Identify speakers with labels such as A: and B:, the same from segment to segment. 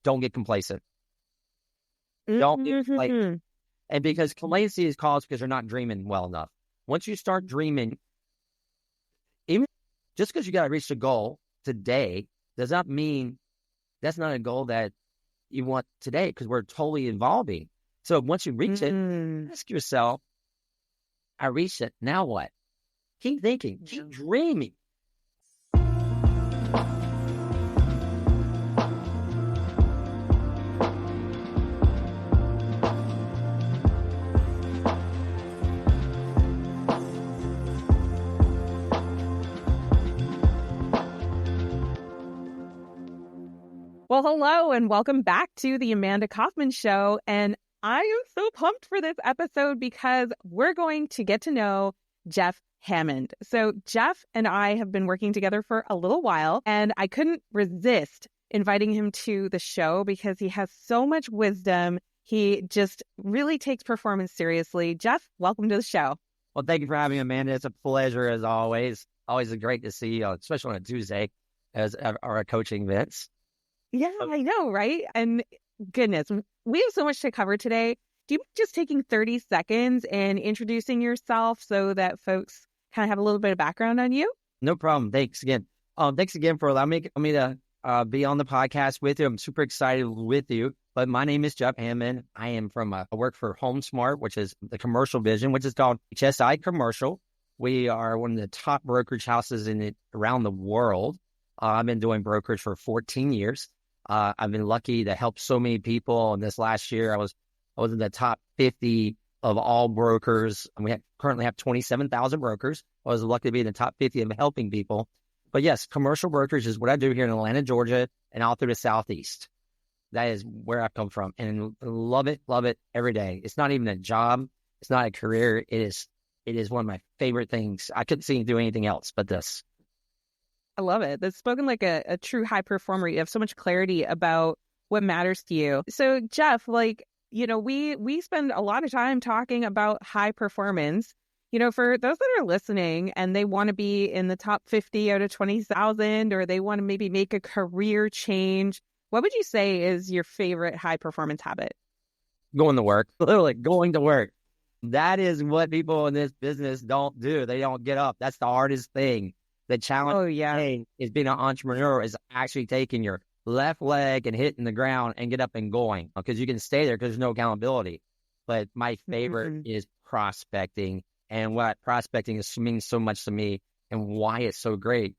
A: don't get complacent. Don't get complacent. And because complacency is caused because you're not dreaming well enough. Once you start dreaming, even just because you got to reach the goal today does not mean that's not a goal that you want today, because we're totally evolving. So once you reach it, ask yourself, I reached it, now what? Keep thinking, keep dreaming.
B: Well, hello and welcome back to the Amanda Kaufman Show. And I am so pumped for this episode because we're going to get to know Jeff Hammond. So Jeff and I have been working together for a little while, and I couldn't resist inviting him to the show because he has so much wisdom. He just really takes performance seriously. Jeff, welcome to the show.
A: Well, thank you for having me, Amanda. It's a pleasure as always. Always great to see you, especially on a Tuesday as our coaching events.
B: Yeah, I know, right? And goodness, we have so much to cover today. Do you mind just taking 30 seconds and introducing yourself so that folks kind of have a little bit of background on you?
A: No problem. Thanks again. Thanks again for allowing me to be on the podcast with you. I'm super excited with you. But my name is Jeff Hammond. I am I work for HomeSmart, which is the commercial vision, which is called HSI Commercial. We are one of the top brokerage houses around the world. I've been doing brokerage for 14 years. I've been lucky to help so many people. And this last year, I was in the top 50 of all brokers. And we currently have 27,000 brokers. I was lucky to be in the top 50 of helping people. But yes, commercial brokerage is what I do here in Atlanta, Georgia, and all through the Southeast. That is where I come from, and love it every day. It's not even a job. It's not a career. It is one of my favorite things. I couldn't see do anything else but this.
B: I love it. That's spoken like a true high performer. You have so much clarity about what matters to you. So Jeff, we spend a lot of time talking about high performance. For those that are listening and they want to be in the top 50 out of 20,000, or they want to maybe make a career change, what would you say is your favorite high performance habit?
A: Going to work, literally going to work. That is what people in this business don't do. They don't get up. That's the hardest thing. The challenge is being an entrepreneur is actually taking your left leg and hitting the ground and get up and going, because you can stay there because there's no accountability. But my favorite is prospecting, and what prospecting means so much to me and why it's so great,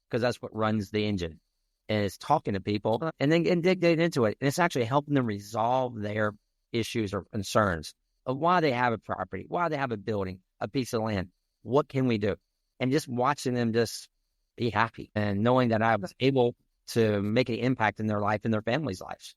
A: because that's what runs the engine. And it's talking to people and then digging into it. And it's actually helping them resolve their issues or concerns of why they have a property, why they have a building, a piece of land. What can we do? And just watching them just be happy and knowing that I was able to make an impact in their life and their family's lives.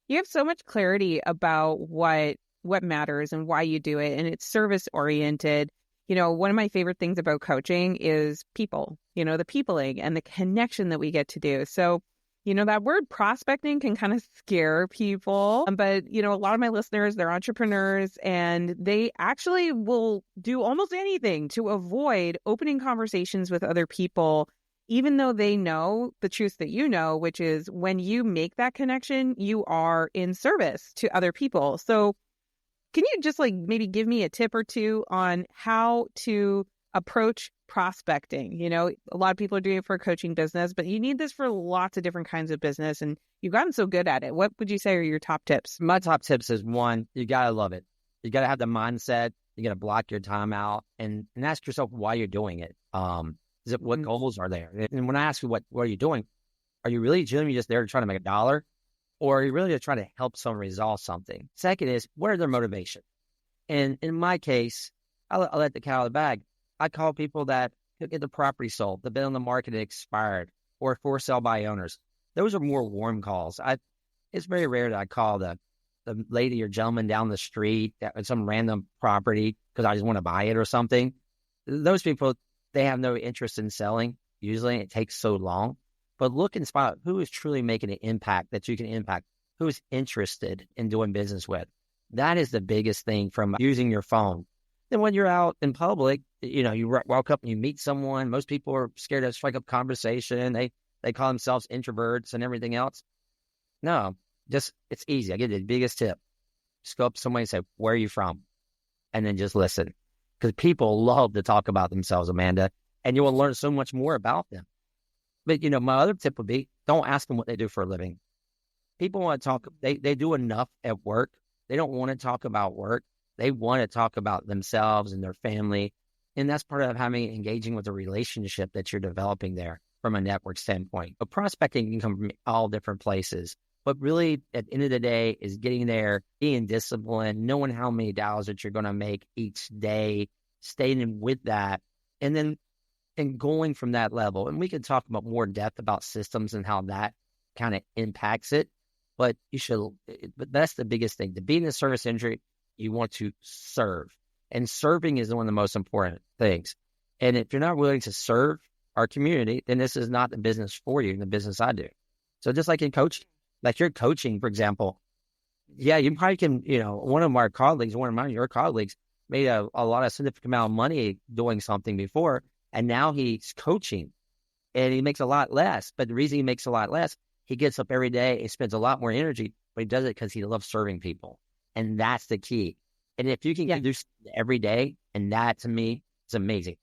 B: You have so much clarity about what matters and why you do it. And it's service oriented. One of my favorite things about coaching is people, the peopling and the connection that we get to do. So, that word prospecting can kind of scare people, but, a lot of my listeners, they're entrepreneurs, and they actually will do almost anything to avoid opening conversations with other people, even though they know the truth that which is when you make that connection, you are in service to other people. So can you just maybe give me a tip or two on how to approach prospecting? A lot of people are doing it for a coaching business, but you need this for lots of different kinds of business, and you've gotten so good at it. What would you say are your top tips?
A: My top tips is, one, you got to love it. You got to have the mindset. You got to block your time out and ask yourself why you're doing it. Is it what goals are there? And when I ask you what are you doing, are you really genuinely just there to try to make a dollar? Or are you really just trying to help someone resolve something? Second is, what are their motivation? And in my case, I let the cat out of the bag. I call people that get the property sold, the been on the market and expired, or for sale by owners. Those are more warm calls. It's very rare that I call the lady or gentleman down the street at some random property because I just want to buy it or something. Those people, they have no interest in selling. Usually it takes so long. But look and spot who is truly making an impact that you can impact, who is interested in doing business with. That is the biggest thing from using your phone. Then when you're out in public, you walk up and you meet someone. Most people are scared to strike up conversation. They call themselves introverts and everything else. No, just, it's easy. I give you the biggest tip. Just go up to somebody and say, where are you from? And then just listen. Because people love to talk about themselves, Amanda, and you will learn so much more about them. But, my other tip would be, don't ask them what they do for a living. People want to talk, they do enough at work. They don't want to talk about work. They want to talk about themselves and their family. And that's part of engaging with the relationship that you're developing there from a network standpoint. But prospecting can come from all different places. But really, at the end of the day, is getting there, being disciplined, knowing how many dollars that you're going to make each day, staying with that, and then going from that level. And we can talk about more depth about systems and how that kind of impacts it. But but that's the biggest thing. To be in the service industry, you want to serve. And serving is one of the most important things. And if you're not willing to serve our community, then this is not the business for you, the business I do. So just like in coaching, like you're coaching, for example, yeah, you probably can, one of your colleagues made a lot of significant amount of money doing something before, and now he's coaching and he makes a lot less. But the reason he makes a lot less, he gets up every day, he spends a lot more energy, but he does it because he loves serving people. And that's the key. And if you can do something every day, and that to me is amazing.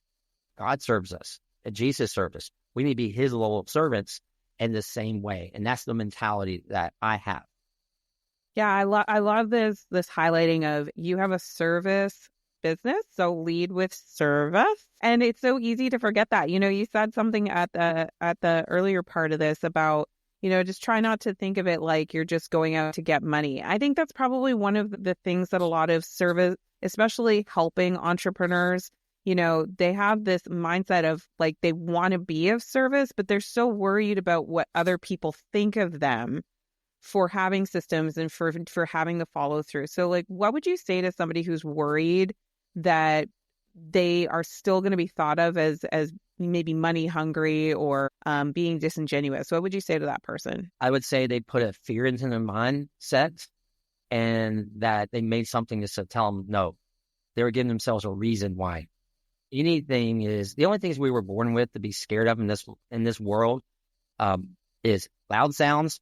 A: God serves us, and Jesus served us. We need to be his loyal servants in the same way. And that's the mentality that I have.
B: Yeah, I love this highlighting of, you have a service business, so lead with service. And it's so easy to forget that. You said something at the earlier part of this about, just try not to think of it like you're just going out to get money. I think that's probably one of the things that a lot of service, especially helping entrepreneurs, they have this mindset of like they want to be of service, but they're so worried about what other people think of them for having systems and for having the follow through. So like, what would you say to somebody who's worried that they are still going to be thought of as maybe money hungry or being disingenuous? What would you say to that person?
A: I would say they put a fear into their mindset, and that they made something to tell them no. They were giving themselves a reason why. The only things we were born with to be scared of in this world is loud sounds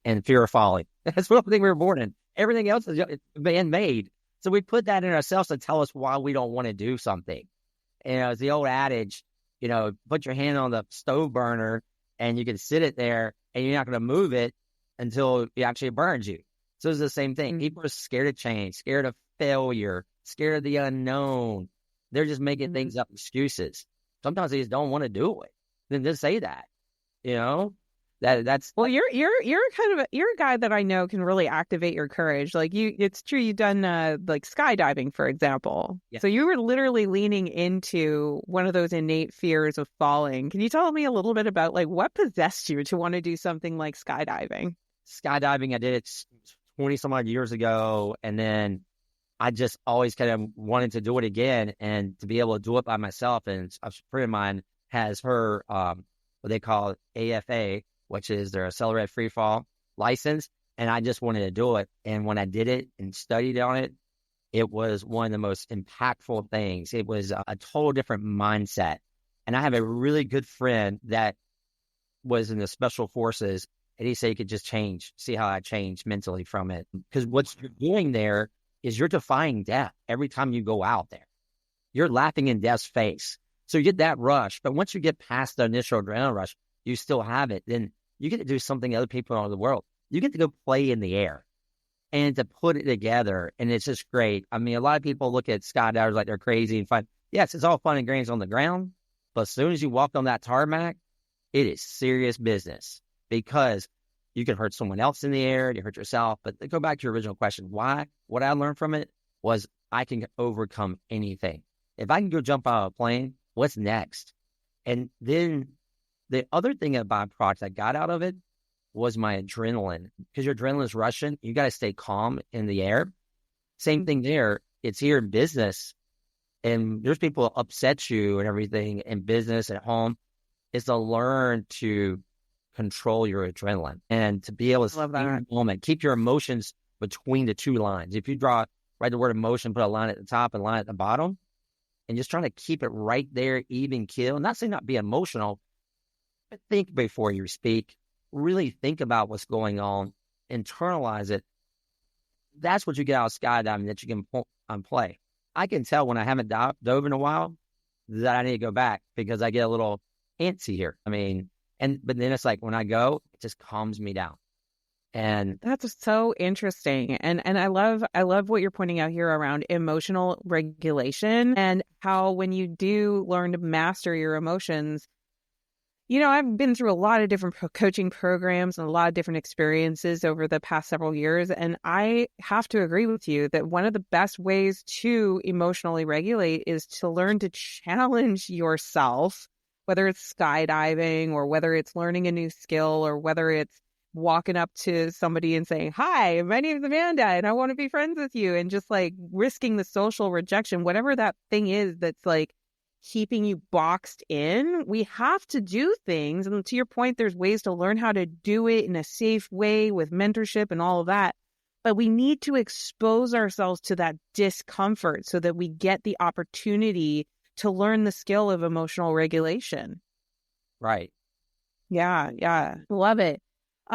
A: and fear of falling. That's the only thing we were born in. Everything else is man-made. So we put that in ourselves to tell us why we don't want to do something. It's the old adage, put your hand on the stove burner and you can sit it there and you're not going to move it until it actually burns you. So it's the same thing. People are scared of change, scared of failure, scared of the unknown. They're just making things up, excuses. Sometimes they just don't want to do it. Then just say that, that's.
B: Well, you're a guy that I know can really activate your courage. Like it's true. You've done like skydiving, for example. Yeah. So you were literally leaning into one of those innate fears of falling. Can you tell me a little bit about like what possessed you to want to do something like skydiving?
A: Skydiving, I did it 20 some odd years ago, and then I just always kind of wanted to do it again, and to be able to do it by myself. And a friend of mine has her what they call AFA, which is their accelerated free fall license. And I just wanted to do it. And when I did it and studied on it, it was one of the most impactful things. It was a total different mindset. And I have a really good friend that was in the special forces, and he said he could just see how I changed mentally from it. Because what you're doing there is you're defying death every time you go out there. You're laughing in death's face. So you get that rush. But once you get past the initial adrenaline rush, you still have it. Then you get to do something other people all over the world. You get to go play in the air and to put it together. And it's just great. I mean, a lot of people look at skydivers like they're crazy and fun. Yes, it's all fun and games on the ground. But as soon as you walk on that tarmac, it is serious business, because you can hurt someone else in the air, you hurt yourself. But to go back to your original question, why? What I learned from it was I can overcome anything. If I can go jump out of a plane, what's next? And then the other thing, a byproduct I got out of it, was my adrenaline. Because your adrenaline is rushing, you got to stay calm in the air. Same thing there. It's here in business, and there's people upset you and everything in business, at home. Is to learn to control your adrenaline and to be able to stay in the moment, keep your emotions between the two lines. If you write the word emotion, put a line at the top and a line at the bottom, and just trying to keep it right there, even keel. Not saying not be emotional, but think before you speak. Really think about what's going on, internalize it, that's what you get out of skydiving that you can play. I can tell when I haven't dove in a while that I need to go back because I get a little antsy here. I mean, but then it's like when I go, it just calms me down. And
B: that's so interesting. And I love what you're pointing out here around emotional regulation and how when you do learn to master your emotions, I've been through a lot of different coaching programs and a lot of different experiences over the past several years. And I have to agree with you that one of the best ways to emotionally regulate is to learn to challenge yourself, whether it's skydiving or whether it's learning a new skill or whether it's walking up to somebody and saying, "Hi, my name is Amanda and I want to be friends with you," and just like risking the social rejection, whatever that thing is that's like keeping you boxed in. We have to do things. And to your point, there's ways to learn how to do it in a safe way with mentorship and all of that. But we need to expose ourselves to that discomfort so that we get the opportunity to learn the skill of emotional regulation.
A: Right.
B: Yeah. Love it.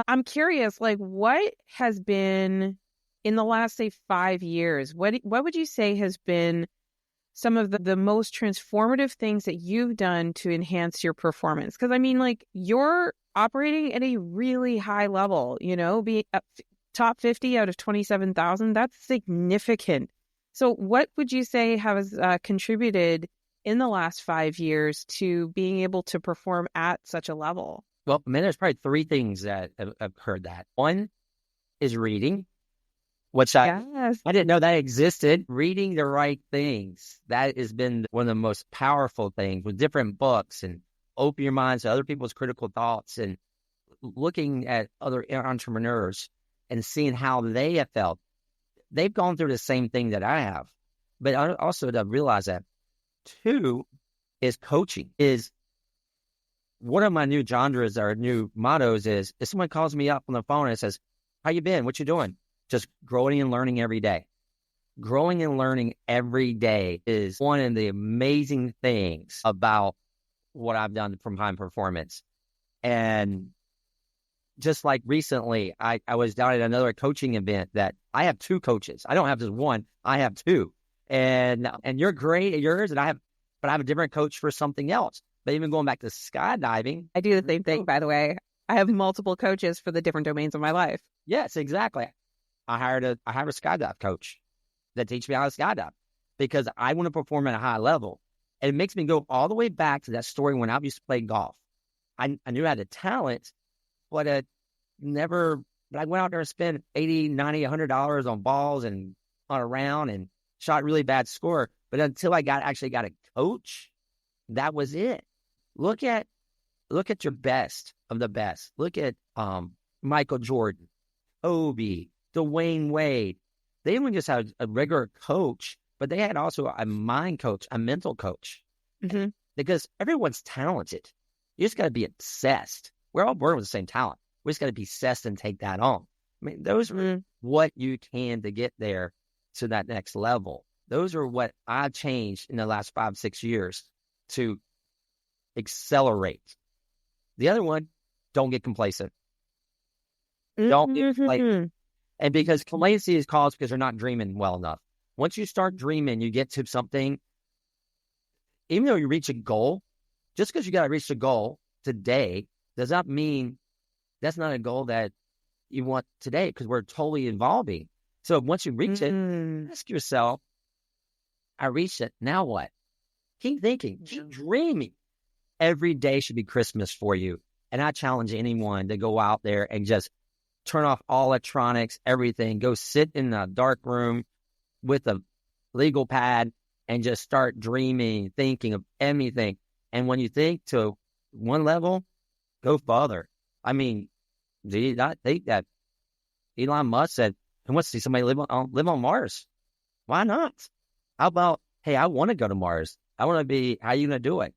B: I'm curious, like what has been in the last, say, 5 years, what would you say has been some of the most transformative things that you've done to enhance your performance? Because I mean, like you're operating at a really high level, being top 50 out of 27,000, that's significant. So what would you say has contributed in the last 5 years to being able to perform at such a level?
A: Well, I mean, there's probably 3 things that I've heard that. One is reading, which I didn't know that existed. Reading the right things. That has been one of the most powerful things with different books and open your mind to other people's critical thoughts and looking at other entrepreneurs and seeing how they have felt. They've gone through the same thing that I have. But I also to realize that 2 is coaching. Is one of my new genres or new mottos is if someone calls me up on the phone and says, "How you been? What you doing?" Just growing and learning every day. Growing and learning every day is one of the amazing things about what I've done from high performance. And just like recently, I was down at another coaching event that I have 2 coaches. I don't have just one, I have 2. And you're great at yours, but I have a different coach for something else. But even going back to skydiving.
B: I do the same thing, by the way. I have multiple coaches for the different domains of my life.
A: Yes, exactly. I hired a skydive coach that teaches me how to skydive because I want to perform at a high level. And it makes me go all the way back to that story when I used to play golf. I knew I had the talent, but I went out there and spent $80, $90, $100 on balls and on a round and shot really bad score. But until I actually got a coach, that was it. Look at your best of the best. Look at Michael Jordan, Kobe, Dwayne Wade. They didn't just have a regular coach, but they had also a mind coach, a mental coach.
B: Mm-hmm.
A: Because everyone's talented. You just got to be obsessed. We're all born with the same talent. We just got to be obsessed and take that on. I mean, those are what you can to get there to that next level. Those are what I've changed in the last 5, 6 years to accelerate. The other one, don't get complacent. Don't get complacent. And because complacency is caused because you're not dreaming well enough. Once you start dreaming, you get to something, even though you reach a goal, just because you got to reach the goal today does not mean that's not a goal that you want today because we're totally evolving. So once you reach it, ask yourself, I reached it, now what? Keep thinking, keep dreaming. Every day should be Christmas for you. And I challenge anyone to go out there and just turn off all electronics, everything. Go sit in a dark room with a legal pad and just start dreaming, thinking of anything. And when you think to one level, go farther. I mean, do you not think that Elon Musk said, "Who wants to see somebody live on Mars?" Why not? How about, hey, I want to go to Mars. I want to be, how are you going to do it?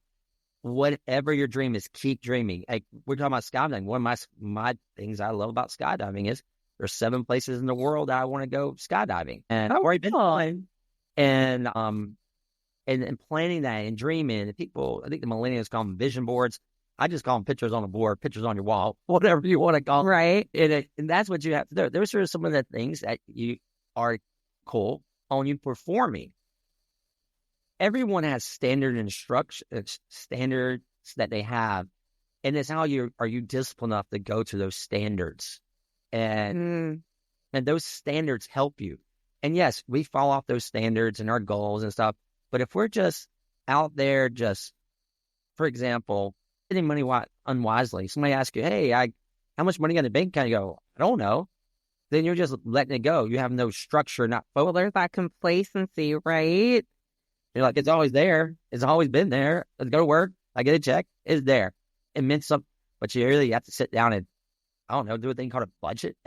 A: Whatever your dream is, keep dreaming. Like we're talking about skydiving. One of my things I love about skydiving is there's 7 places in the world that I want to go skydiving. And I've already been flying. And planning that and dreaming. And people, I think the millennials call them vision boards. I just call them pictures on a board, pictures on your wall, whatever you want to call them.
B: Right.
A: And that's what you have to do. Those are some of the things that you are cool on you performing. Everyone has standards that they have. And it's how are you disciplined enough to go to those standards? And those standards help you. And yes, we fall off those standards and our goals and stuff. But if we're just out there, for example, spending money unwisely, somebody asks you, hey, how much money you got in the bank account? You go, I don't know. Then you're just letting it go. You have no structure, not focus.
B: Well, there's that complacency, right?
A: You're like, it's always there. It's always been there. Let's go to work. I get a check. It's there. It meant something. But you really have to sit down and, I don't know, do a thing called a budget.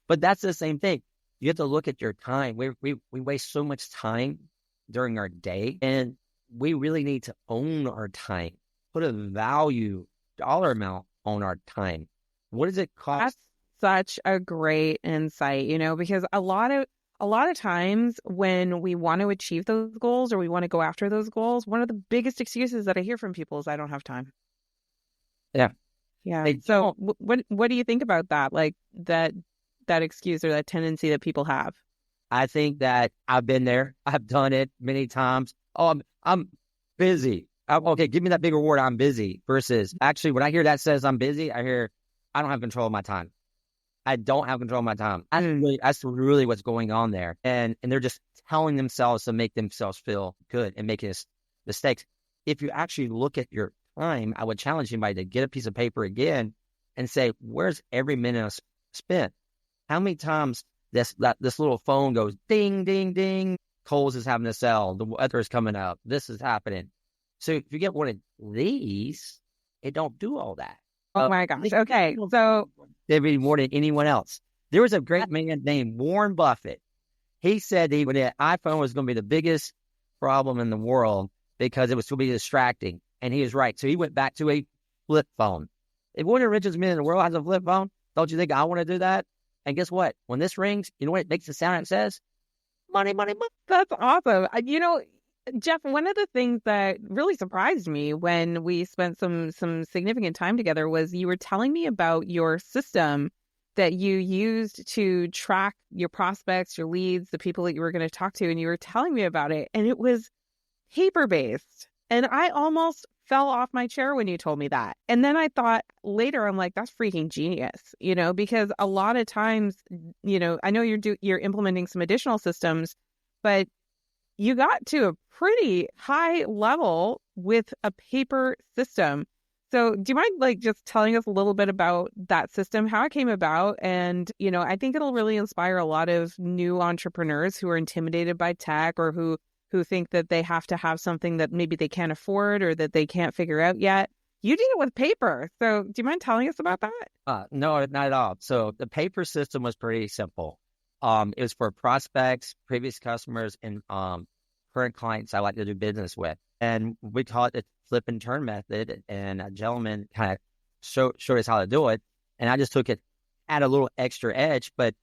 A: But that's the same thing. You have to look at your time. We waste so much time during our day, and we really need to own our time. Put a value, dollar amount on our time. What does it cost?
B: That's such a great insight, because a lot of times when we want to achieve those goals or we want to go after those goals, one of the biggest excuses that I hear from people is I don't have time.
A: Yeah.
B: Yeah. So what do you think about that? Like that excuse or that tendency that people have?
A: I think that I've been there. I've done it many times. Oh, I'm busy. Okay, give me that bigger word. I'm busy. Versus actually, when I hear that says I'm busy, I hear I don't have control of my time. I don't have control of my time. That's really what's going on there. And they're just telling themselves to make themselves feel good and making mistakes. If you actually look at your time, I would challenge anybody to get a piece of paper again and say, where's every minute spent? How many times this little phone goes ding, ding, ding. Kohl's is having to sell. The weather is coming up. This is happening. So if you get one of these, it don't do all that.
B: Oh my gosh. Okay. So
A: more than anyone else. There was a great man named Warren Buffett. He said the iPhone was going to be the biggest problem in the world because it was going to be distracting. And he was right. So he went back to a flip phone. If one of the richest men in the world has a flip phone, don't you think I want to do that? And guess what? When this rings, you know what it makes the sound it says? Money, money, money.
B: That's awesome. Jeff, one of the things that really surprised me when we spent some significant time together was you were telling me about your system that you used to track your prospects, your leads, the people that you were going to talk to, and you were telling me about it, and it was paper-based. And I almost fell off my chair when you told me that. And then I thought later, I'm like, that's freaking genius, because a lot of times, I know you're implementing some additional systems, but you got to a pretty high level with a paper system. So do you mind just telling us a little bit about that system, how it came about? And, I think it'll really inspire a lot of new entrepreneurs who are intimidated by tech or who think that they have to have something that maybe they can't afford or that they can't figure out yet. You did it with paper. So do you mind telling us about that?
A: No, not at all. So the paper system was pretty simple. It was for prospects, previous customers, and current clients I like to do business with. And we call it the flip and turn method. And a gentleman kind of showed us how to do it. And I just took it, add a little extra edge, but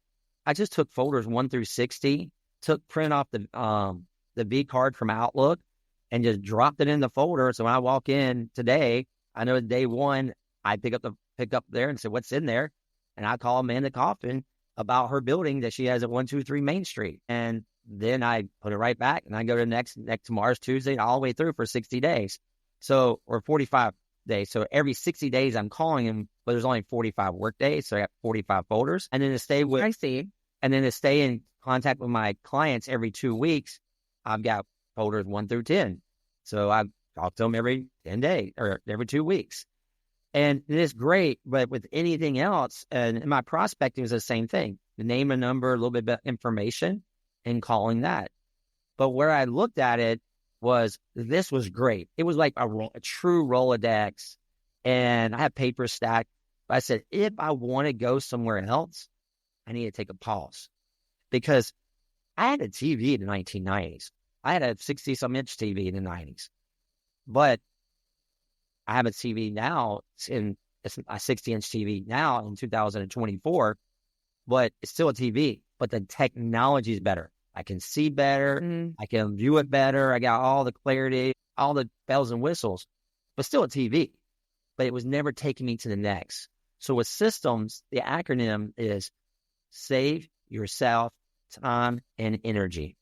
A: I just took folders 1 through 60, print off the V card from Outlook and just dropped it in the folder. So when I walk in today, I know day one, I pick up there and say, what's in there? And I call Amanda Kaufman about her building that she has at 123 Main Street. And then I put it right back and I go to next tomorrow's Tuesday all the way through for 60 days. So, or 45 days. So every 60 days I'm calling him, but there's only 45 work days. So I got 45 folders. And then to stay with,
B: I see.
A: And then to stay in contact with my clients every 2 weeks, I've got folders 1 through 10. So I talk to them every 10 days or every 2 weeks. And it's great, but with anything else, and my prospecting is the same thing. The name and number, a little bit of information, and calling that. But where I looked at it was, this was great. It was like a true Rolodex, and I have paper stacked. But I said, if I want to go somewhere else, I need to take a pause. Because I had a TV in the 1990s. I had a 60-some inch TV in the 90s. But I have a TV now. It's a 60-inch TV now in 2024. But it's still a TV. But the technology is better. I can see better. Mm-hmm. I can view it better. I got all the clarity, all the bells and whistles. But still a TV. but it was never taking me to the next. So with systems, the acronym is save yourself time and energy.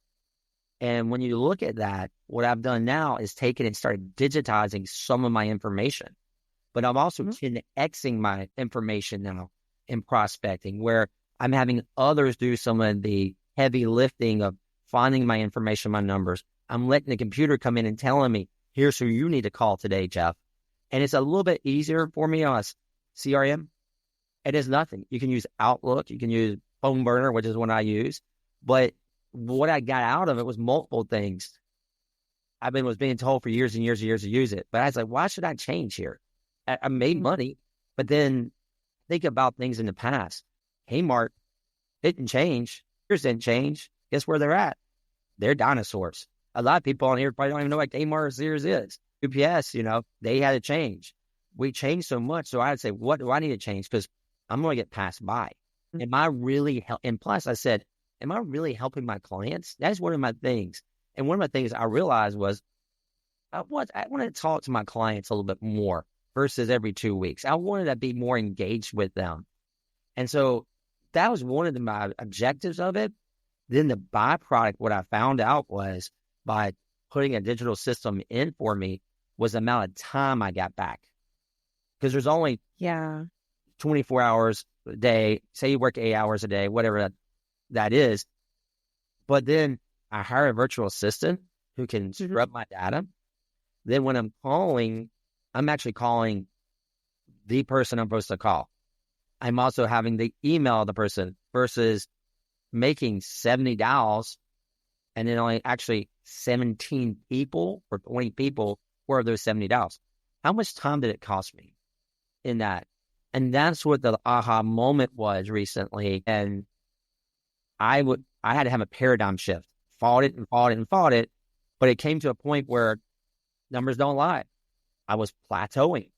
A: And when you look at that, what I've done now is taken and started digitizing some of my information. But I'm also 10Xing my information now in prospecting, where I'm having others do some of the heavy lifting of finding my information, my numbers. I'm letting the computer come in and telling me, here's who you need to call today, Jeff. And it's a little bit easier for me on a CRM. It is nothing. You can use Outlook. You can use Phone Burner, which is one I use. But what I got out of it was multiple things. Was being told for years and years and years to use it. But I was like, why should I change here? I made money, but then think about things in the past. Kmart didn't change. Yours didn't change. Guess where they're at? They're dinosaurs. A lot of people on here probably don't even know what Kmart or Sears is. UPS, they had to change. We changed so much. So I'd say, what do I need to change? Because I'm going to get passed by. Am I really and plus I said, am I really helping my clients? That's one of my things. And one of my things I realized was I want to talk to my clients a little bit more versus every 2 weeks. I wanted to be more engaged with them. And so that was one of my objectives of it. Then the byproduct, what I found out was by putting a digital system in for me was the amount of time I got back. Because there's only 24 hours a day. Say you work 8 hours a day, whatever that is. But then I hire a virtual assistant who can scrub my data. Then when I'm calling, I'm actually calling the person I'm supposed to call. I'm also having to email the person versus making 70 dials and then only actually 17 people or 20 people were those 70 dials. How much time did it cost me in that? And that's what the aha moment was recently. And I had to have a paradigm shift. Fought it, but it came to a point where numbers don't lie. I was plateauing.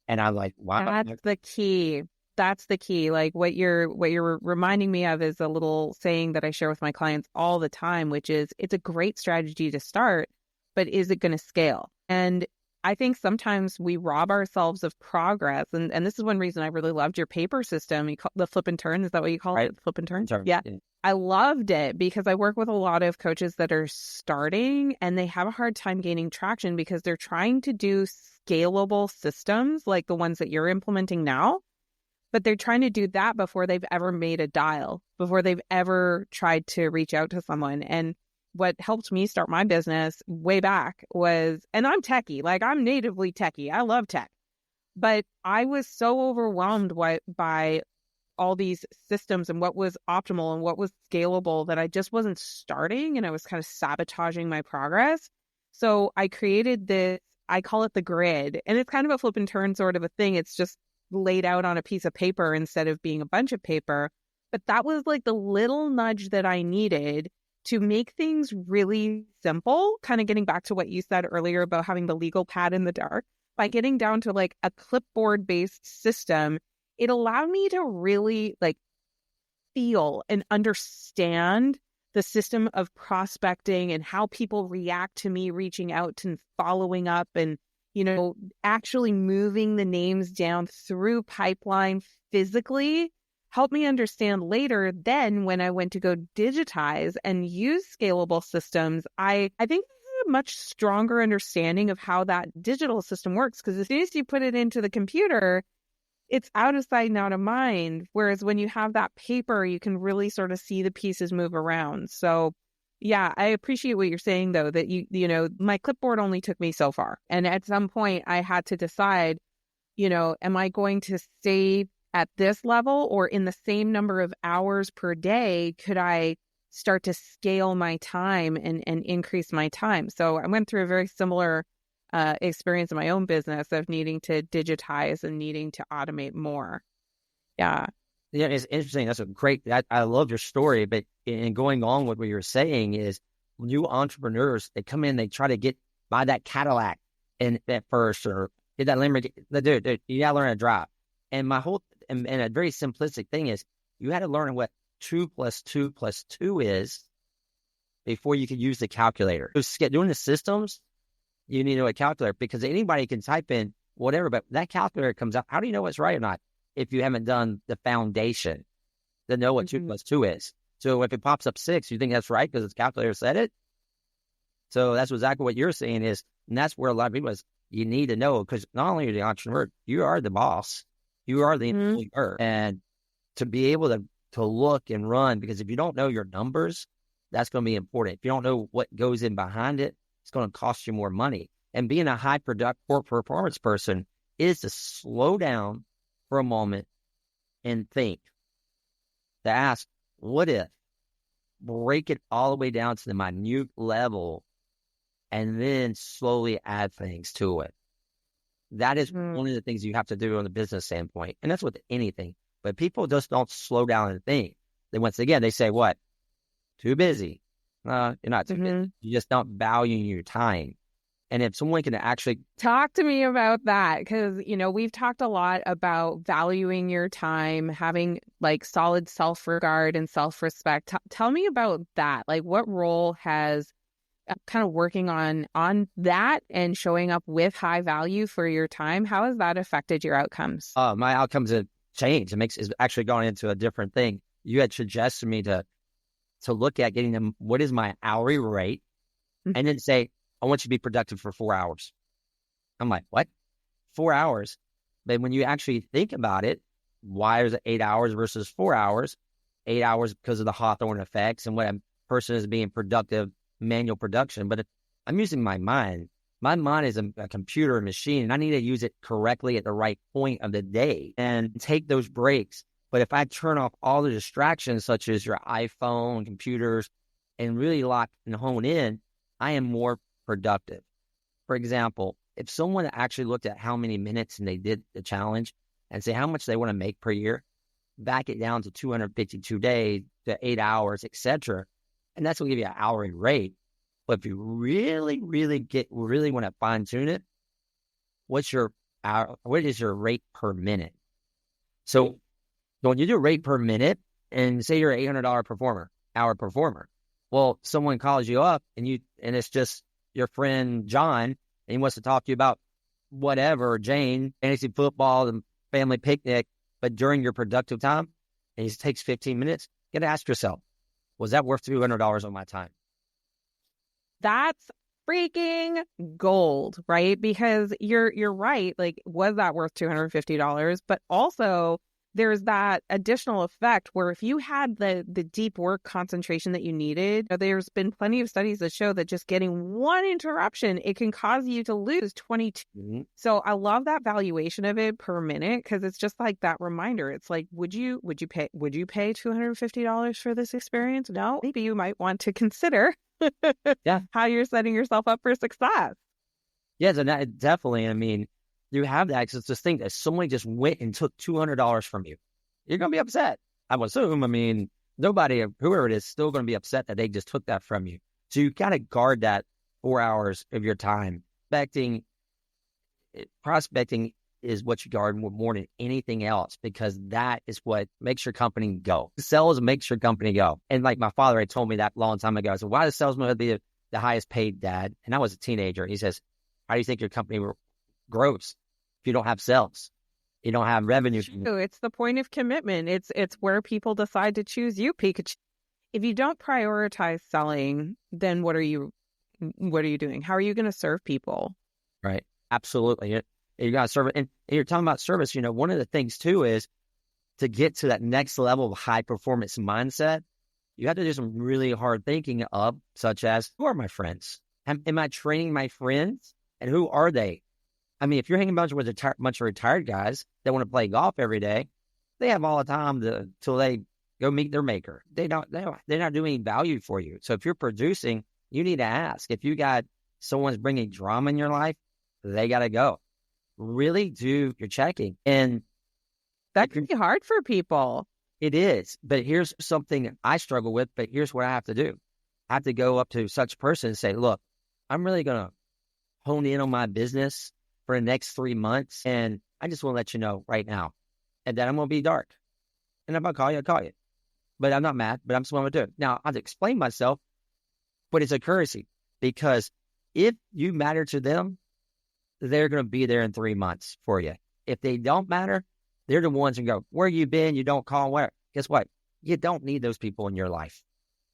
A: And I'm like, wow.
B: That's the key. That's the key. Like what you're reminding me of is a little saying that I share with my clients all the time, which is it's a great strategy to start, but is it going to scale? And I think sometimes we rob ourselves of progress. And this is one reason I really loved your paper system. You call the flip and turn. Is that what you call it? Flip and turn? Yeah. I loved it because I work with a lot of coaches that are starting and they have a hard time gaining traction because they're trying to do scalable systems like the ones that you're implementing now, but they're trying to do that before they've ever made a dial, before they've ever tried to reach out to someone. And what helped me start my business way back was, and I'm techie, like I'm natively techie. I love tech, but I was so overwhelmed by all these systems and what was optimal and what was scalable that I just wasn't starting and I was kind of sabotaging my progress. So I created this, I call it the grid, and it's kind of a flip and turn sort of a thing. It's just laid out on a piece of paper instead of being a bunch of paper. But that was like the little nudge that I needed to make things really simple, kind of getting back to what you said earlier about having the legal pad in the dark. By getting down to like a clipboard based system, it allowed me to really like feel and understand the system of prospecting and how people react to me reaching out and following up and, actually moving the names down through pipeline physically helped me understand later. Then when I went to go digitize and use scalable systems, I think there's a much stronger understanding of how that digital system works. Because as soon as you put it into the computer, it's out of sight and out of mind. Whereas when you have that paper, you can really sort of see the pieces move around. So yeah, I appreciate what you're saying though, that my clipboard only took me so far. And at some point I had to decide, am I going to stay at this level or in the same number of hours per day? Could I start to scale my time and increase my time? So I went through a very similar experience in my own business of needing to digitize and needing to automate more. Yeah.
A: Yeah, it's interesting. That's a great, I love your story, but in going on with what you're saying is new entrepreneurs, they come in, they try to buy that Cadillac at first or get that Lamborghini. Dude, you got to learn how to drive. And my whole, and a very simplistic thing is you had to learn what 2 + 2 + 2 is before you could use the calculator. So doing the systems, you need to know a calculator because anybody can type in whatever. But that calculator comes out. How do you know what's right or not if you haven't done the foundation to know what 2 plus 2 is? So if it pops up 6, you think that's right because its calculator said it? So that's exactly what you're saying is, and that's where a lot of people is, you need to know, because not only are you the entrepreneur, you are the boss. You are the employer. And to be able to look and run, because if you don't know your numbers, that's going to be important. If you don't know what goes in behind it, it's going to cost you more money. And being a high performance person is to slow down for a moment and think, to ask, what if? Break it all the way down to the minute level and then slowly add things to it. That is one of the things you have to do on the business standpoint. And that's with anything. But people just don't slow down and think. Then once again, they say, what? Too busy. You're not too busy. You're just not valuing your time. And if someone can actually
B: talk to me about that, because, we've talked a lot about valuing your time, having like solid self-regard and self-respect. Tell me about that. Like, what role has kind of working on that and showing up with high value for your time? How has that affected your outcomes?
A: My outcomes have changed. It's actually gone into a different thing. You had suggested me to look at getting them, what is my hourly rate? And then say, I want you to be productive for 4 hours. I'm like, what? 4 hours? But when you actually think about it, why is it 8 hours versus 4 hours? 8 hours because of the Hawthorne effects and what a person is being productive, manual production. But I'm using my mind. My mind is a computer machine, and I need to use it correctly at the right point of the day and take those breaks. But if I turn off all the distractions, such as your iPhone, computers, and really lock and hone in, I am more productive. For example, if someone actually looked at how many minutes and they did the challenge and say how much they want to make per year, back it down to 252 days to 8 hours, etc., and that's going to give you an hourly rate. But if you really want to fine tune it, what is your rate per minute? So when you do rate per minute, and say you're an $800 hour performer, well, someone calls you up and it's just your friend John, and he wants to talk to you about whatever, Jane, fantasy football, and family picnic, but during your productive time, and it takes 15 minutes, you got to ask yourself, was that worth $200 on my time?
B: That's freaking gold, right? Because you're right. Like, was that worth $250? But also, there's that additional effect where if you had the deep work concentration that you needed, there's been plenty of studies that show that just getting one interruption, it can cause you to lose 22. So I love that valuation of it per minute, because it's just like that reminder. It's like, would you pay $250 for this experience? No, maybe you might want to consider how you're setting yourself up for success.
A: Yes, and that definitely, I mean, you have that, because it's this thing that somebody just went and took $200 from you. You're going to be upset. I would assume, I mean, nobody, whoever it is, still going to be upset that they just took that from you. So you got to guard that 4 hours of your time. Prospecting is what you guard more than anything else, because that is what makes your company go. Sales makes your company go. And like my father had told me that a long time ago. I said, why does salesman be the highest paid, Dad? And I was a teenager. He says, how do you think your company grows if you don't have sales? You don't have revenue.
B: It's the point of commitment. It's where people decide to choose you, Pikachu. If you don't prioritize selling, then what are you doing? How are you going to serve people? Right.
A: Absolutely. You got to serve it. And you're talking about service. One of the things too is to get to that next level of high performance mindset, you have to do some really hard thinking of, such as, who are my friends? Am I training my friends? And who are they? I mean, if you're hanging out with a bunch of retired guys that want to play golf every day, they have all the time till they go meet their maker. They're not doing any value for you. So if you're producing, you need to ask. If you got someone's bringing drama in your life, they got to go. Really do your checking. And
B: that can be hard for people.
A: It is. But here's something I struggle with, but here's what I have to do. I have to go up to such a person and say, look, I'm really going to hone in on my business for the next 3 months. And I just want to let you know right now. And then I'm going to be dark. And if I call you, I'll call you. But I'm not mad, but I'm just going to do it. Now, I have to explain myself, but it's a courtesy. Because if you matter to them, they're going to be there in 3 months for you. If they don't matter, they're the ones who go, where you been? You don't call where. Guess what? You don't need those people in your life.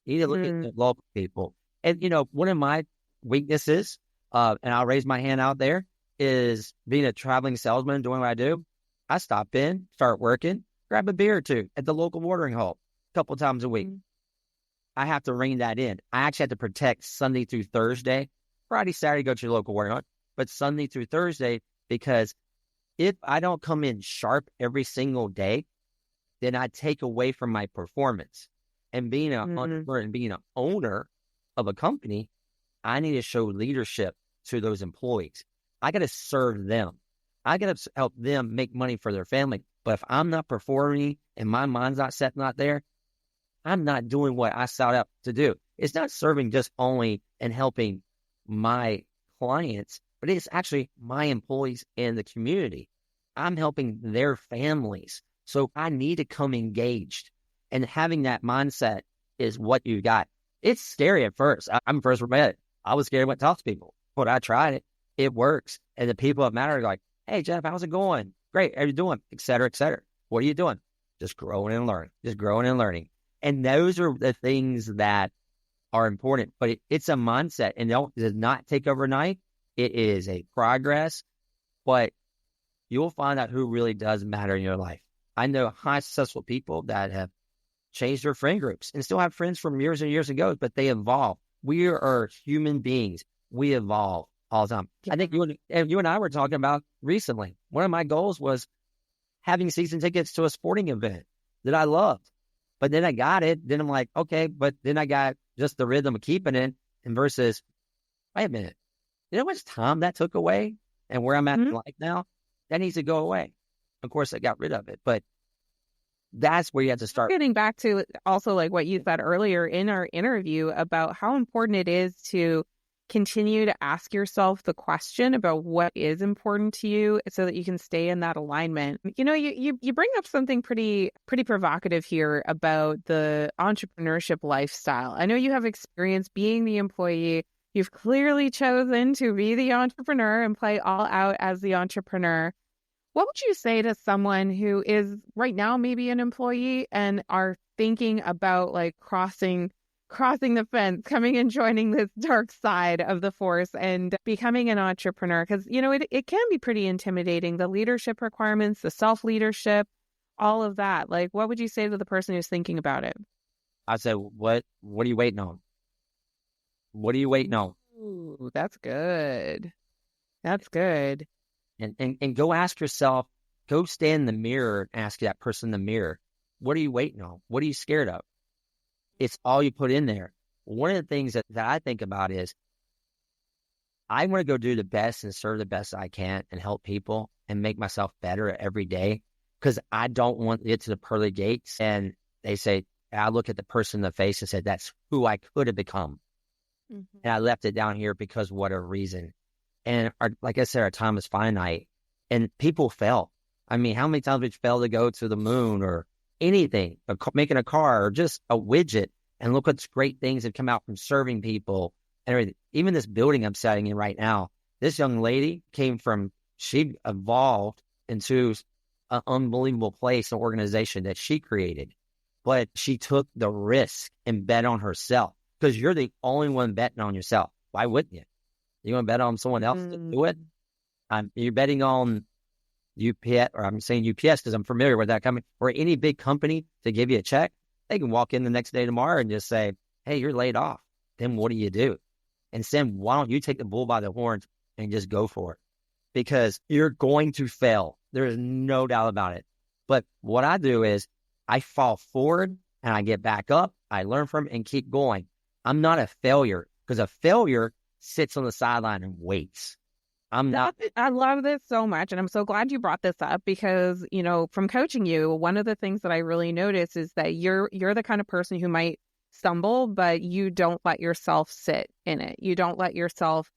A: You need to look at the local people. And, one of my weaknesses, and I'll raise my hand out there, is being a traveling salesman, doing what I do. I stop in, start working, grab a beer or two at the local watering hole a couple times a week. I have to rein that in. I actually have to protect Sunday through Thursday. Friday, Saturday, go to your local watering hole. But Sunday through Thursday, because if I don't come in sharp every single day, then I take away from my performance. And being an entrepreneur and being an owner of a company, I need to show leadership to those employees. I got to serve them. I got to help them make money for their family. But if I'm not performing and my mind's not set, not there, I'm not doing what I set out to do. It's not serving just only and helping my clients, but it's actually my employees and the community. I'm helping their families. So I need to come engaged. And having that mindset is what you got. It's scary at first. I'm first met it. I was scared when I talked to people, but I tried it. It works. And the people that matter are like, hey, Jeff, how's it going? Great. How are you doing? Et cetera, et cetera. What are you doing? Just growing and learning. Just growing and learning. And those are the things that are important. But it's a mindset. And it does not take overnight. It is a progress. But you'll find out who really does matter in your life. I know high successful people that have changed their friend groups and still have friends from years and years ago, but they evolve. We are human beings. We evolve all the time. Yeah. I think you and I were talking about recently. One of my goals was having season tickets to a sporting event that I loved. But then I got it. Then I'm like, okay, but then I got just the rhythm of keeping it and versus, wait a minute. You know how much time that took away and where I'm at in life now? That needs to go away. Of course, I got rid of it, but that's where you have to start.
B: Getting back to also like what you said earlier in our interview about how important it is to continue to ask yourself the question about what is important to you so that you can stay in that alignment. You bring up something pretty provocative here about the entrepreneurship lifestyle. I know you have experience being the employee. You've clearly chosen to be the entrepreneur and play all out as the entrepreneur. What would you say to someone who is right now maybe an employee and are thinking about like crossing the fence, coming and joining this dark side of the force and becoming an entrepreneur? Because, it can be pretty intimidating, the leadership requirements, the self-leadership, all of that. Like, what would you say to the person who's thinking about it?
A: I'd say, what are you waiting on? What are you waiting on?
B: Ooh, that's good. That's good.
A: And go ask yourself, go stand in the mirror and ask that person in the mirror, what are you waiting on? What are you scared of? It's all you put in there. One of the things that I think about is I want to go do the best and serve the best I can and help people and make myself better every day because I don't want to get to the pearly gates and they say, I look at the person in the face and said, that's who I could have become. And I left it down here because what a reason. And like I said, our time is finite and people fail. I mean, how many times we fail to go to the moon or anything, making a car or just a widget, and look what great things have come out from serving people and everything. Even this building I'm sitting in right now, this young lady she evolved into an unbelievable place, an organization that she created, but she took the risk and bet on herself because you're the only one betting on yourself. Why wouldn't you? You want to bet on someone else to do it? You're betting on UPS, or I'm saying UPS because I'm familiar with that company, or any big company to give you a check. They can walk in the next day tomorrow and just say, hey, you're laid off. Then what do? And Sam, why don't you take the bull by the horns and just go for it? Because you're going to fail. There is no doubt about it. But what I do is I fall forward and I get back up. I learn from it and keep going. I'm not a failure because a failure sits on the sideline and waits.
B: I love this so much. And I'm so glad you brought this up because, from coaching you, one of the things that I really notice is that you're the kind of person who might stumble, but you don't let yourself sit in it. You don't let yourself,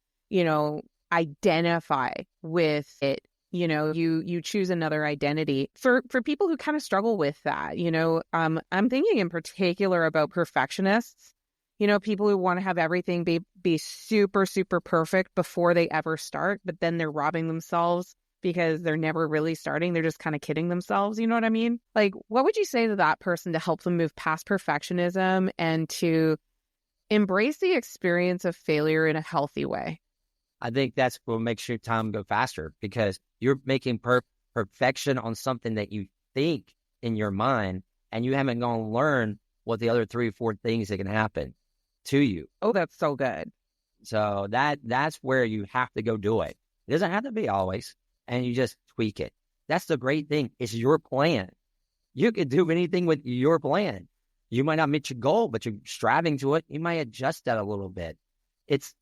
B: identify with it. You choose another identity. For people who kind of struggle with that, I'm thinking in particular about perfectionists. People who want to have everything be super, super perfect before they ever start, but then they're robbing themselves because they're never really starting. They're just kind of kidding themselves. You know what I mean? Like, what would you say to that person to help them move past perfectionism and to embrace the experience of failure in a healthy way?
A: I think that's what makes your time go faster, because you're making perfection on something that you think in your mind, and you haven't gone and learn what the other 3 or 4 things that can happen to you.
B: Oh, that's so good.
A: So that's where you have to go do it. It doesn't have to be always, and you just tweak it. That's the great thing. It's your plan. You can do anything with your plan. You might not meet your goal, but you're striving to it. You might adjust that a little bit. It's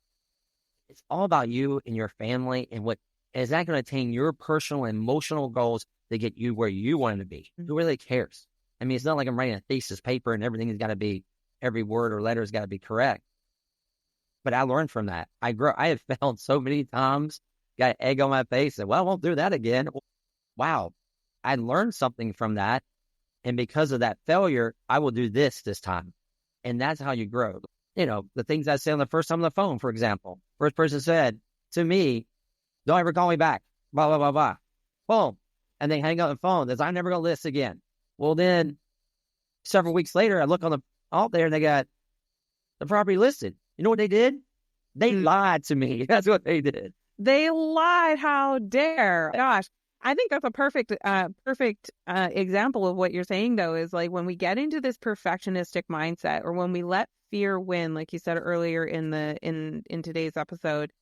A: all about you and your family, and what is that going to attain your personal and emotional goals to get you where you want to be. Who really cares? I mean, it's not like I'm writing a thesis paper and everything has got to be, every word or letter has got to be correct. But I learned from that. I have failed so many times, got egg on my face, and well, I won't do that again. Wow. I learned something from that. And because of that failure, I will do this time. And that's how you grow. The things I said on the first time on the phone, for example, first person said to me, don't ever call me back, blah, blah, blah, blah. Boom. And they hang up the phone. I'm never going to list again. Well, then several weeks later, I look out there and they got the property listed. You know what they did? They lied to me. That's what they did.
B: They lied. How dare. Gosh. I think that's a perfect example of what you're saying, though, is like when we get into this perfectionistic mindset, or when we let fear win, like you said earlier in today's episode,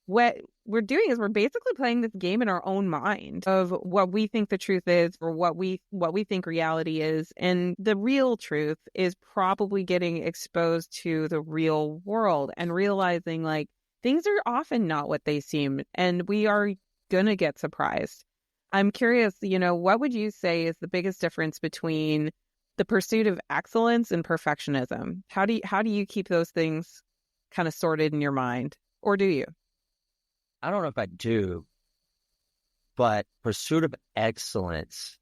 B: what we're doing is we're basically playing this game in our own mind of what we think the truth is, or what we think reality is. And the real truth is probably getting exposed to the real world and realizing like things are often not what they seem, and we are gonna get surprised. I'm curious, what would you say is the biggest difference between the pursuit of excellence and perfectionism? How do you keep those things kind of sorted in your mind, or do you?
A: I don't know if I do, but pursuit of excellence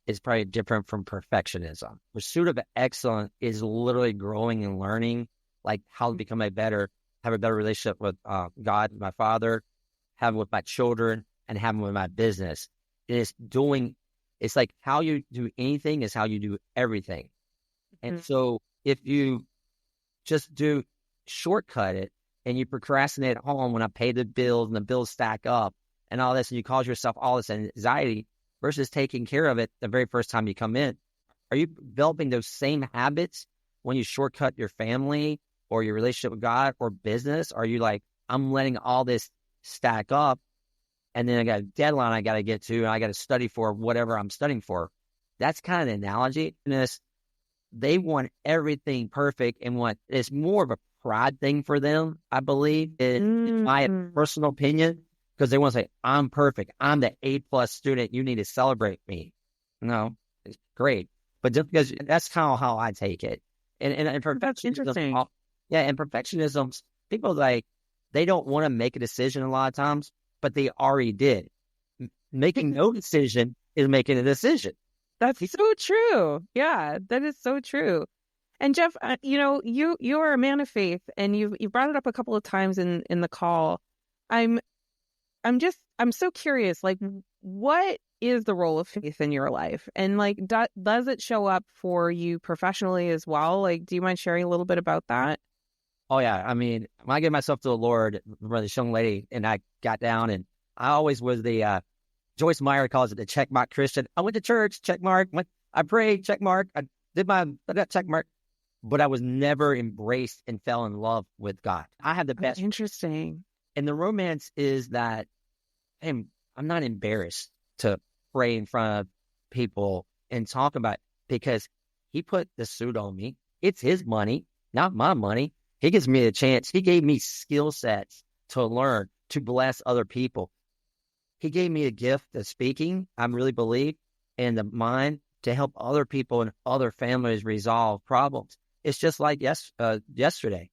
A: is probably different from perfectionism. Pursuit of excellence is literally growing and learning, like how to have a better relationship with God, my Father, have with my children, and have with my business. It's like how you do anything is how you do everything. And so if you just shortcut it, and you procrastinate at home when I pay the bills and the bills stack up and all this, and you cause yourself all this anxiety versus taking care of it the very first time you come in, are you developing those same habits when you shortcut your family or your relationship with God or business? Are you like, I'm letting all this stack up, and then I got a deadline I got to get to, and I got to study for whatever I'm studying for? That's kind of the analogy. They want everything perfect, and it's more of a pride thing for them, I believe, in my personal opinion, because they want to say, I'm perfect. I'm the A+ student. You need to celebrate me. No, it's great. But just because that's kind of how I take it. And perfectionism,
B: that's interesting.
A: And perfectionism, people they don't want to make a decision a lot of times, but they already did. Making no decision is making a decision.
B: That's so true. Yeah, that is so true. And Jeff, you are a man of faith, and you brought it up a couple of times in the call. I'm so curious, like, what is the role of faith in your life, and like, does it show up for you professionally as well? Like, do you mind sharing a little bit about that?
A: Oh yeah, I mean, when I gave myself to the Lord, this young lady, and I got down, and I always was the Joyce Meyer calls it the check mark Christian. I went to church, check mark. I prayed, check mark. I got check mark. But I was never embraced and fell in love with God. I had the best.
B: Interesting.
A: And the romance is that I'm not embarrassed to pray in front of people and talk about it, because he put the suit on me. It's his money, not my money. He gives me a chance. He gave me skill sets to learn, to bless other people. He gave me a gift of speaking, I really believe, and the mind to help other people and other families resolve problems. It's just like yesterday.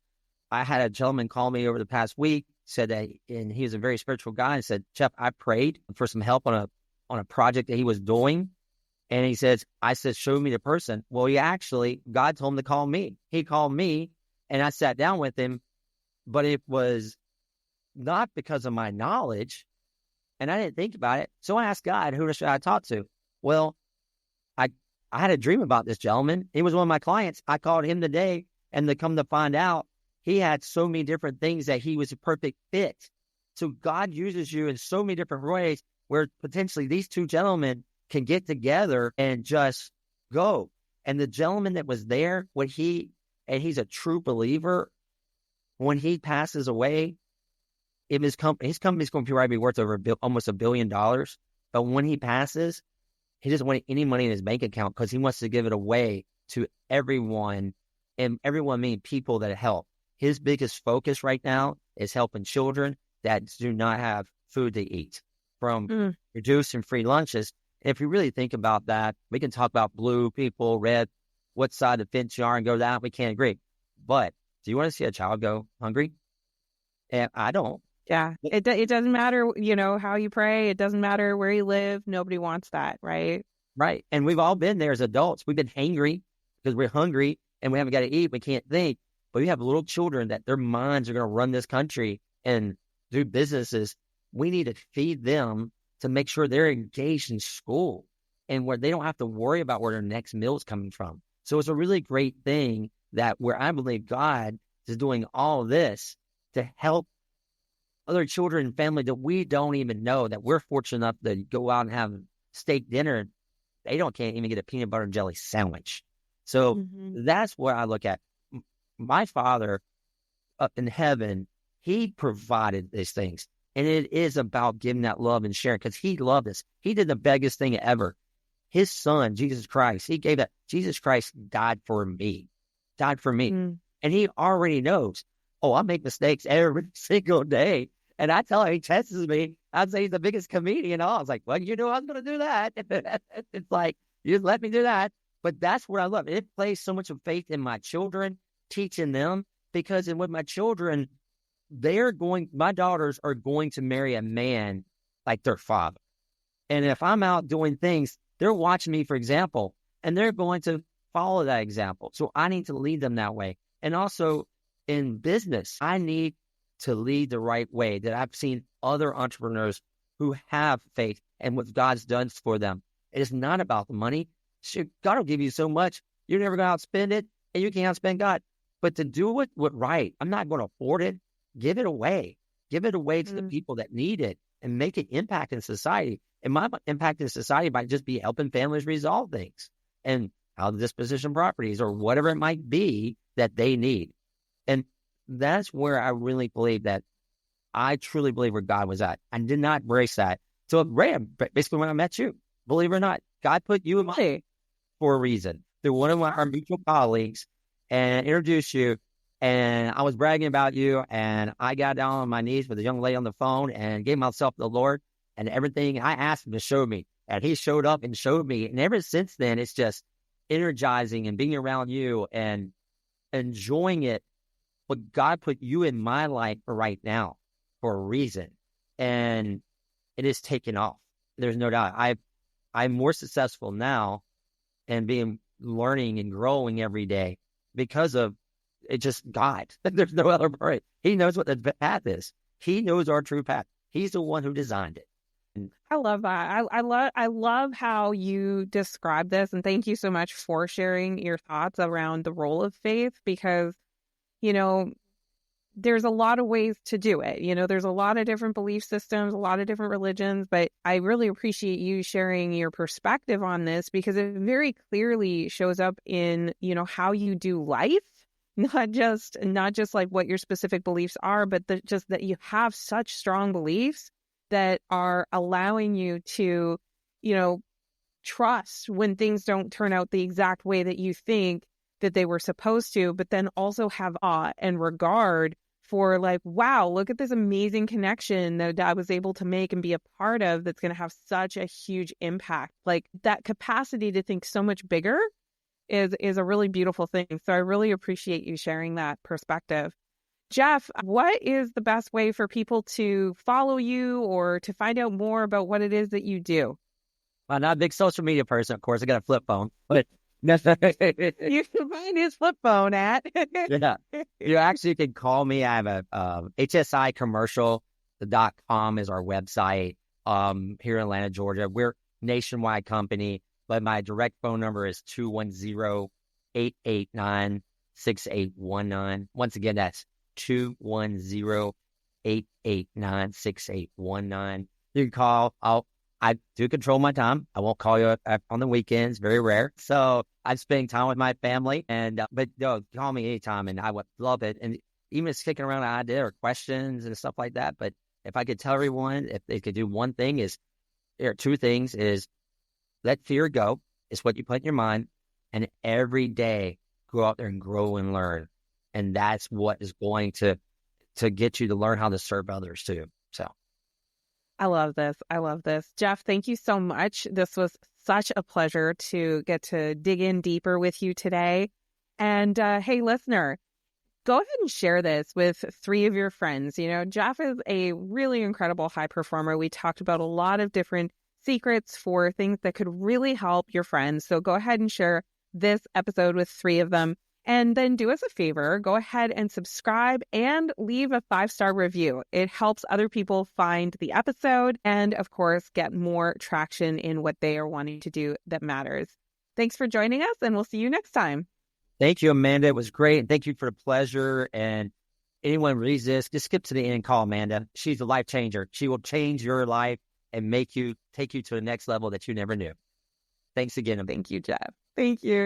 A: I had a gentleman call me over the past week, said that, and he's a very spiritual guy, and said, Jeff, I prayed for some help on a project that he was doing. And I said, show me the person. Well, God told him to call me. He called me, And I sat down with him, but it was not because of my knowledge, and I didn't think about it. So I asked God, who should I talk to? Well, I had a dream about this gentleman. He was one of my clients. I called him today, and to come to find out, he had so many different things that he was a perfect fit. So God uses you in so many different ways where potentially these two gentlemen can get together and just go. And the gentleman that was there, and he's a true believer, when he passes away, his company's going to probably be worth over almost $1 billion. But when he passes, he doesn't want any money in his bank account because he wants to give it away to everyone, and everyone meaning people that help. His biggest focus right now is helping children that do not have food to eat, from reduced and free lunches. And if you really think about that, we can talk about blue people, red, what side of the fence you are, and go down. We can't agree. But do you want to see a child go hungry? And I don't.
B: Yeah, it doesn't matter, how you pray. It doesn't matter where you live. Nobody wants that, right?
A: Right. And we've all been there as adults. We've been hangry because we're hungry and we haven't got to eat. We can't think. But you have little children that their minds are going to run this country and do businesses. We need to feed them to make sure they're engaged in school and where they don't have to worry about where their next meal is coming from. So it's a really great thing that where I believe God is doing all this to help other children and family that we don't even know, that we're fortunate enough to go out and have steak dinner. They can't even get a peanut butter and jelly sandwich. So that's what I look at. My Father up in heaven, he provided these things. And it is about giving that love and sharing because he loved us. He did the biggest thing ever. His son, Jesus Christ, he gave that. Jesus Christ died for me. And he already knows, I make mistakes every single day. And I tell him, he tests me. I'd say he's the biggest comedian. I was like, well, I was going to do that. It's like, you just let me do that. But that's what I love. It plays so much of faith in my children, teaching them, because with my children, my daughters are going to marry a man like their father. And if I'm out doing things, they're watching me, for example, and they're going to follow that example. So I need to lead them that way. And also in business, I need to lead the right way, that I've seen other entrepreneurs who have faith and what God's done for them. It is not about the money. God will give you so much. You're never going to outspend it, and you can't outspend God. But to do it right, I'm not going to afford it. Give it away. Give it away to the people that need it and make an impact in society. And my impact in society might just be helping families resolve things and how to disposition properties or whatever it might be that they need. And that's where I really believe that I truly believe where God was at. I did not embrace that. So basically when I met you, believe it or not, God put you in my life for a reason. Through one of our mutual colleagues and introduced you. And I was bragging about you, and I got down on my knees with a young lady on the phone and gave myself to the Lord and everything. I asked him to show me, and he showed up and showed me. And ever since then, it's just energizing and being around you and enjoying it. But God put you in my life right now for a reason, and it is taking off. There's no doubt. I'm more successful now and learning and growing every day because of it's just God. There's no other way. He knows what the path is. He knows our true path. He's the one who designed it.
B: I love that. I love how you describe this, and thank you so much for sharing your thoughts around the role of faith, because there's a lot of ways to do it. There's a lot of different belief systems, a lot of different religions, but I really appreciate you sharing your perspective on this, because it very clearly shows up in, how you do life. Not just like what your specific beliefs are, but just that you have such strong beliefs that are allowing you to, trust when things don't turn out the exact way that you think that they were supposed to, but then also have awe and regard for like, wow, look at this amazing connection that I was able to make and be a part of that's going to have such a huge impact. Like that capacity to think so much bigger is a really beautiful thing. So I really appreciate you sharing that perspective. Jeff, what is the best way for people to follow you or to find out more about what it is that you do?
A: I'm not a big social media person, of course. I got a flip phone, but
B: You can find his flip phone at.
A: Yeah. You actually can call me. I have a hsicommercial.com is our website here in Atlanta, Georgia. We're a nationwide company, but my direct phone number is 210-889-6819. Once again, that's 210-889-6819. You can call. I do control my time. I won't call you on the weekends, very rare. So I'm spending time with my family, but no, call me anytime, and I would love it. And even just kicking around an idea or questions and stuff like that. But if I could tell everyone, if they could do one thing two things is let fear go. It's what you put in your mind, and every day go out there and grow and learn. And that's what is going to get you to learn how to serve others too. So.
B: I love this. I love this. Jeff, thank you so much. This was such a pleasure to get to dig in deeper with you today. And hey, listener, go ahead and share this with 3 of your friends. You know, Jeff is a really incredible high performer. We talked about a lot of different secrets for things that could really help your friends. So go ahead and share this episode with 3 of them. And then do us a favor, go ahead and subscribe and leave a 5-star review. It helps other people find the episode and, of course, get more traction in what they are wanting to do that matters. Thanks for joining us, and we'll see you next time.
A: Thank you, Amanda. It was great. And thank you for the pleasure. And anyone reads this, just skip to the end and call Amanda. She's a life changer. She will change your life and take you to the next level that you never knew. Thanks again.
B: Thank you, Jeff. Thank you.